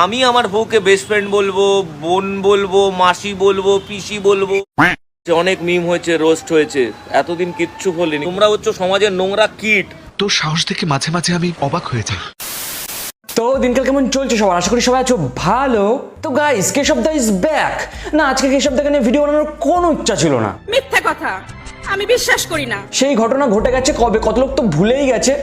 আমি আমার বউকে বেস্ট ফ্রেন্ড বলবো, বোন বলবো, মাসি বলবো, পিসি বলবো। অনেক মিম হয়েছে, রোস্ট হয়েছে, এতদিন কিচ্ছু বলিনি। তোমরা হচ্ছে সমাজের নোংরা কীট। তোর সাহস দেখে মাঝে মাঝে আমি অবাক হয়ে যাই। তো দিনকাল কেমন চলছে সবার? আশা করি সবাই আছো ভালো। তো guys, Keshav da is back. না, আজকে কেশব দাকে নিয়ে ভিডিও বানানোর কোনো ইচ্ছা ছিল না। মিথ্যা কথা, আমি বিশ্বাস করি না। সেই ঘটনা ঘটে গেছে কবে, কত লোক তো ভুলেই গেছে।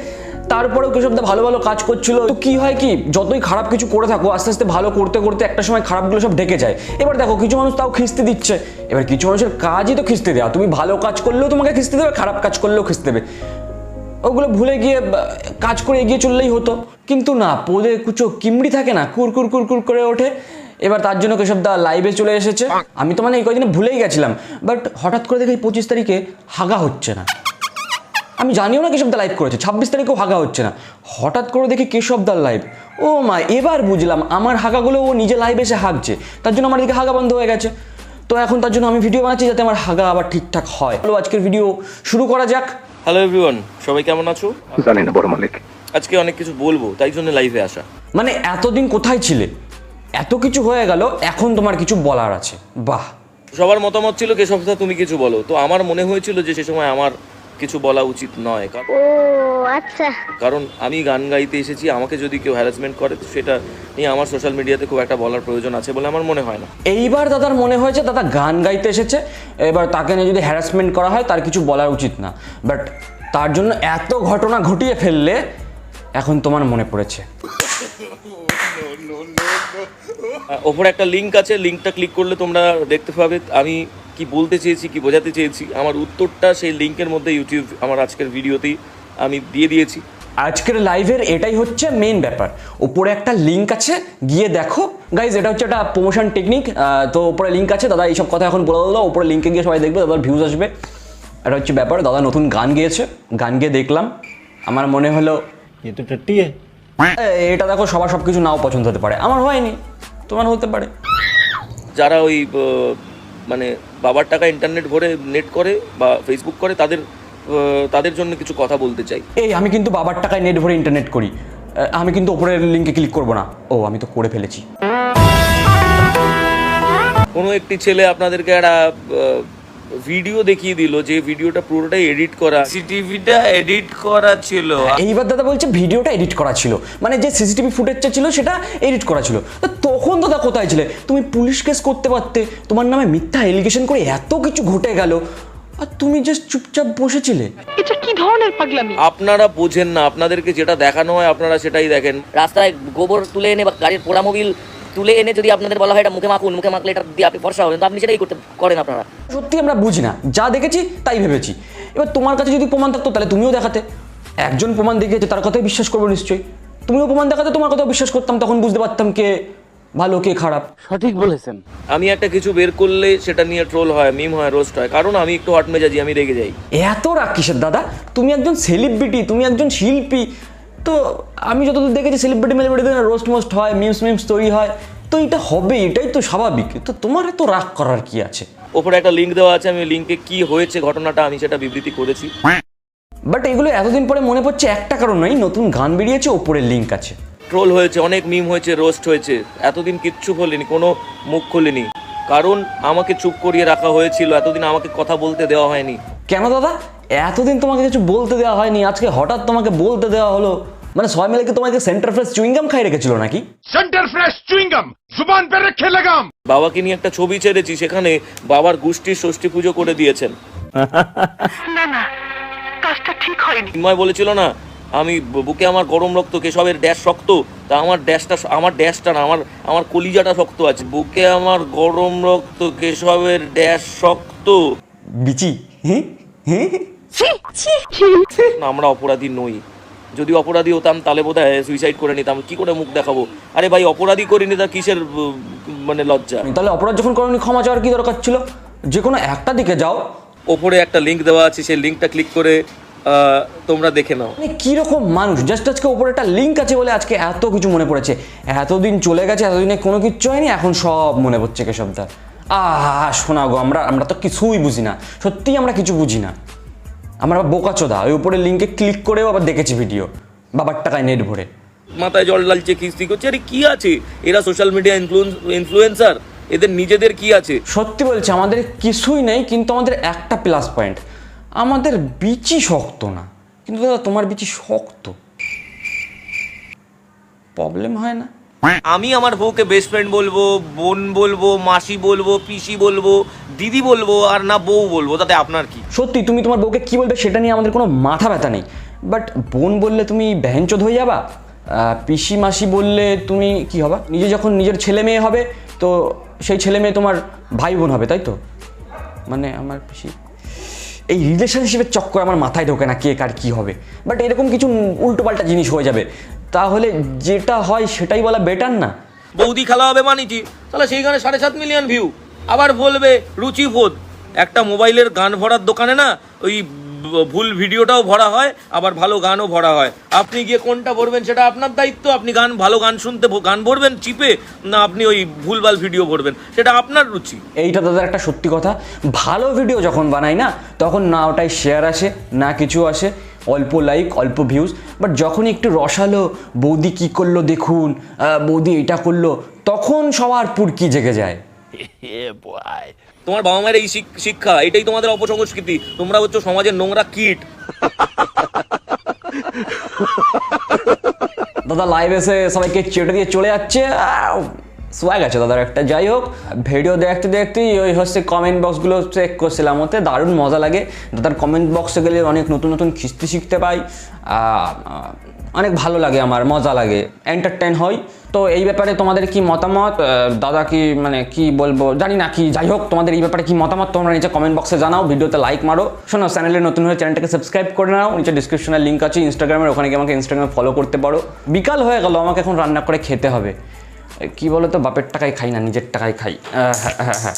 তারপরেও কেশব দা ভালো ভালো কাজ করছিল। তো কি হয় কি, যতই খারাপ কিছু করে থাকো, আস্তে আস্তে ভালো করতে করতে একটা সময় খারাপগুলো সব ঢেকে যায়। এবার দেখো, কিছু মানুষ তাও খিস্তি দিচ্ছে। এবার কিছু মানুষের কাজই তো খিস্তি দেওয়া। তুমি ভালো কাজ করলেও তোমাকে খিস্তি দেবে, খারাপ কাজ করলেও খিস্তি দেবে। ওগুলো ভুলে গিয়ে কাজ করে এগিয়ে চললেই হতো। কিন্তু না, পোদে কুচো কিমড়ি থাকে না, কুরকুর কুরকুর করে ওঠে। এবার তার জন্য কেশব দা লাইভে চলে এসেছে। আমি তো মানে এই কদিনে ভুলেই গেছিলাম, বাট হঠাৎ করে দেখি 25 তারিখে হাগা হচ্ছে না। আমি জানিও না কেশব দা লাইভ করেছে। 26 তারিখেও হাগা হচ্ছে না। হঠাৎ করে দেখি কেশব দার লাইভ। ও মা, এবার বুঝলাম আমার হাগাগুলো ও নিজে লাইভে এসে হাগছে, তার জন্য আমার এদিকে হাগা বন্ধ হয়ে গেছে। তো এখন তার জন্য আমি ভিডিও বানাচ্ছি যাতে আমার হাগা আবার ঠিকঠাক হয়। চলো আজকের ভিডিও শুরু করা যাক। হ্যালো এভরিওয়ান, সবাই কেমন আছো? জানি না বড় মালিক। আজকে অনেক কিছু বলবো, তাই জন্য লাইভে আসা। মানে এতদিন কোথায় ছিলে? এত কিছু হয়ে গেল, এখন তোমার কিছু বলার আছে। বাহ। সবার মতামত ছিল কেশব দা তুমি কিছু বলো। তো আমার মনে হয়েছিল যে সে সময় আমার কিছু বলা উচিত নয়। কারণ আমি গান গাইতে এসেছি, আমাকে যদি কেউ হ্যারাসমেন্ট করে তো সেটা নিয়ে আমার সোশ্যাল মিডিয়াতে খুব একটা বলার প্রয়োজন আছে বলে আমার মনে হয় না। এইবার দাদার মনে হয়েছে দাদা গান গাইতে এসেছে, এবার তাকে নিয়ে যদি হ্যারাসমেন্ট করা হয় তার কিছু বলার উচিত না। বাট তার জন্য এত ঘটনা ঘটিয়ে ফেললে এখন তোমার মনে পড়েছে। ওপরে একটা লিঙ্ক আছে, লিঙ্কটা ক্লিক করলে তোমরা দেখতে পাবে আমি কি বলতে চেয়েছি, কি বোঝাতে চেয়েছি। আমার উত্তরটা সেই লিঙ্কের মধ্যে ইউটিউব আমার আজকের ভিডিওতেই আমি দিয়ে দিয়েছি। আজকের লাইভের এটাই হচ্ছে মেন ব্যাপার। ওপরে একটা লিঙ্ক আছে, গিয়ে দেখো গাইজ। এটা হচ্ছে একটা প্রমোশন টেকনিক। তো ওপরে লিঙ্ক আছে, দাদা এইসব কথা এখন বলে দিল। ওপরে লিঙ্কে গিয়ে সবাই দেখবে, দাদার ভিউজ আসবে। এটা হচ্ছে ব্যাপার। দাদা নতুন গান গেয়েছে, গান গিয়ে দেখলাম, আমার মনে হলো এটা দেখো, সবার সব কিছু নাও পছন্দ হতে পারে। আমার হয়নি, তোমার হতে পারে। যারা ওই মানে বাবার টাকা ইন্টারনেট ভরে নেট করে বা ফেসবুক করে, তাদের জন্য কিছু কথা বলতে চাই। এই আমি কিন্তু বাবার টাকায় নেট ভরে ইন্টারনেট করি। আমি কিন্তু ওপরের লিঙ্কে ক্লিক করবো না। ও, আমি তো করে ফেলেছি। কোনো একটি ছেলে আপনাদেরকে একটা ভিডিও দেখিয়ে দিল, যে ভিডিওটা পুরোটাই এডিট করা, সিসিটিভিটা এডিট করা ছিল। এইবার দাদা বলছে ভিডিওটা এডিট করা ছিল, মানে যে সিসিটিভি ফুটেজটা ছিল সেটা এডিট করা ছিল। তখন দাদা কোথায় ছিলে? তুমি পুলিশ কেস করতে পারতে, তোমার নামে মিথ্যা এলিগেশন করে এত কিছু ঘটে গেল, আর তুমি জাস্ট চুপচাপ বসেছিলে। এটা কি ধরনের পাগলামি? আপনারা বোঝেন না, আপনাদেরকে যেটা দেখানো হয় আপনারা সেটাই দেখেন। রাস্তায় গোবর তুলে এনে বা গাড়ির পোড়া মোবিল তুলে এনে যদি আপনাদের বলা হয় এটা মুখে মাখুন, মুখে মাখলে এটা দিয়ে আপনি ফর্সা হবেন, তো আপনি সেটাই করেন আপনারা। সত্যি আমরা বুঝি না, যা দেখেছি তাই ভেবেছি। এবার তোমার কাছে যদি প্রমাণ থাকতো তাহলে তুমিও দেখাতে। একজন প্রমাণ দেখিয়েছে, তার কথাই বিশ্বাস করবো নিশ্চয়ই। তুমিও প্রমাণ দেখাতে, তোমার কথাও বিশ্বাস করতাম, তখন বুঝতে পারতাম কে ভালো কে খারাপ। সঠিক বলেছেন। আমি একটা কিছু বের করলে সেটা নিয়ে ট্রোল হয়, মিম হয়, রোস্ট হয়, কারণ আমি একটু হট মেজাজি, আমি রেগে যাই। এত রাগ কিসের দাদা? তুমি একজন সেলিব্রিটি, তুমি একজন শিল্পী। তো আমি যতদূর দেখেছি সেলিব্রিটি মেলিব্রিটিদের রোস্ট মোস্ট হয়, মিমস তৈরি হয়, তো এটা হবে, এটাই তো স্বাভাবিক। তো তোমার এত রাগ করার কি আছে? ওপরে একটা লিঙ্ক দেওয়া আছে, আমি লিঙ্কে কি হয়েছে ঘটনাটা আমি সেটা বিবৃতি করেছি। বাট এগুলো এতদিন পরে মনে পড়ছে একটা কারণ নয়, নতুন গান বেরিয়েছে, ওপরে লিঙ্ক আছে। ট্রোল হয়েছে, অনেক মিম হয়েছে, রোস্ট হয়েছে, এতদিন কিচ্ছু বলিনি, কোনো মুখ খুলিনি, কারণ আমাকে চুপ করিয়ে রাখা হয়েছিল। এতদিন আমাকে কথা বলতে দেওয়া হয়নি। কেন দাদা? এতদিন তোমাকে কিছু বলতে দেওয়া হয়নি, আজকে হঠাৎ তোমাকে বলতে দেওয়া হলো? মানে সবাই মিলে কি তোমাকে সেন্টার ফ্রেশ চুইংগাম খাই রেখেছিল নাকি? সেন্টার ফ্রেশ চুইংগাম জুবান পে রেখে লাগাম। বাবাকে নিয়ে একটা ছবি ছেড়েছি, সেখানে বাবার গোষ্ঠীর ষষ্ঠী পুজো করে দিয়েছেন। না না, কাজটা ঠিক হয়নি। চিন্ময় বলেছিল না, আমি বুকে আমার গরম রক্ত, কেশবের ড্যাশ শক্ত, তা আমার ড্যাশটা না, আমার কলিজাটা শক্ত আছে। বুকে আমার গরম রক্ত, কেশবের ড্যাশ শক্ত। বিচি না, আমরা অপরাধী নই। যদি অপরাধী হতাম তাহলে বোধহয় সুইসাইড করে নিতাম। কি করে মুখ দেখাবো? আরে ভাই, অপরাধী করিনি, তা কিসের মানে লজ্জা? তাহলে অপরাধ যখন করনি, ক্ষমা চাওয়ার কি দরকার ছিল? যে কোনো একটা দিকে যাও। ওপরে একটা লিঙ্ক দেওয়া আছে, সেই লিঙ্কটা ক্লিক করে তোমরা দেখে নাও। মানে কিরকম মানুষ, জাস্ট আজকে ওপরে একটা লিঙ্ক আছে বলে আজকে এত কিছু মনে পড়েছে। এতদিন চলে গেছে, এতদিনে কোনো কিচ্ছু হয়নি, এখন সব মনে পড়ছে কেশবদার। শোনা গো, আমরা তো কিছুই বুঝি না, সত্যিই আমরা কিছু বুঝি না। আমরা বোকাচোদা। ওই উপরে লিঙ্কে ক্লিক করেও আবার দেখেছি ভিডিও, বাবার টাকায় নেট ভরে। মাথায় জল ঢালছে, কিস্তি করছে, আরে কি আছে? এরা সোশ্যাল মিডিয়া ইনফ্লুয়েন্সার, এদের নিজেদের কি আছে? সত্যি বলছি আমাদের কিছুই নেই, কিন্তু আমাদের একটা প্লাস পয়েন্ট, আমাদের বিচি শক্ত না। কিন্তু দাদা তোমার বিচি শক্ত, প্রবলেম হয় না? আমি আমার বউকে বেস্ট ফ্রেন্ড বলবো, বোন বলবো, মাসি বলবো, পিসি বলবো, দিদি বলবো, আর না বউ বলবো, তাতে আপনার কি? সত্যি তুমি তোমার বউকে কি বলবে সেটা নিয়ে আমাদের কোনো মাথা ব্যথা নেই, বাট বোন বললে তুমি বেহেনচোদ হয়ে যাবা, পিসি মাসি বললে তুমি কি হবা? নিজে যখন নিজের ছেলে মেয়ে হবে তো সেই ছেলে মেয়ে তোমার ভাই বোন হবে, তাই তো? মানে আমার পিসি, এই রিলেশনশিপের চক্কর আমার মাথায় ঢোকে না কে কার কী হবে, বাট এরকম কিছু উল্টোপাল্টা জিনিস হয়ে যাবে, তাহলে যেটা হয় সেটাই বলা বেটার না? বৌদি খেলা হবে মানিছি, তাহলে সেইখানে 7.5 মিলিয়ন ভিউ। আবার বলবে রুচিবোধ, একটা মোবাইলের গান ভরার দোকানে না ওই ভুল ভিডিওটাও ভরা হয়, আবার ভালো গানও ভরা হয়। আপনি গিয়ে কোনটা ভরবেন সেটা আপনার দায়িত্ব। আপনি ভালো গান শুনতে গান ভরবেন চিপে, না আপনি ওই ভুলভাল ভিডিও ভরবেন, সেটা আপনার রুচি। এইটা দাদা একটা সত্যি কথা, ভালো ভিডিও যখন বানাই না তখন না ওটাই শেয়ার আসে না কিছু আসে, অল্প লাইক অল্প ভিউজ, বাট যখনই একটু রসালো বৌদি কি করলো দেখুন, বৌদি এটা করলো, তখন সবার পুরকি জেগে যায়। তোমার বাবা মায়ের এই শিক্ষা, এটাই তোমাদের অপসংস্কৃতি। তোমরা হচ্ছে সমাজের নোংরা কীট। দাদা লাইভ এসে সবাইকে চেটে দিয়ে চলে যাচ্ছে, সোয়াগ আছে দাদার একটা। যাই হোক, ভিডিও দেখতে দেখতেই ওই হচ্ছে কমেন্ট বক্সগুলো চেক করছিলাম, ওতে দারুণ মজা লাগে। দাদার কমেন্ট বক্সে গেলে অনেক নতুন নতুন খিস্তি শিখতে পাই, অনেক ভালো লাগে, আমার মজা লাগে, এন্টারটেন হই। তো এই ব্যাপারে তোমাদের কি মতামত? দাদা কি মানে কি বলবো জানি না কি, যাই হোক তোমাদের এই ব্যাপারে কি মতামত তোমরা নিচে কমেন্ট বক্সে জানাও, ভিডিওতে লাইক মারো। শোনো, চ্যানেলে নতুন হয়ে চ্যানেলটাকে সাবস্ক্রাইব করে নাও, নিচে ডিসক্রিপশনের লিঙ্ক আছে ইনস্টাগ্রামের, ওখানে গিয়ে আমাকে ইনস্টাগ্রামে ফলো করতে পারো। বিকাল হয়ে গেল, আমাকে এখন রান্না করে খেতে হবে। কি বলো তো, বাপের টাকায় খাই না, নিজের টাকায় খাই। হ্যাঁ হ্যাঁ হ্যাঁ।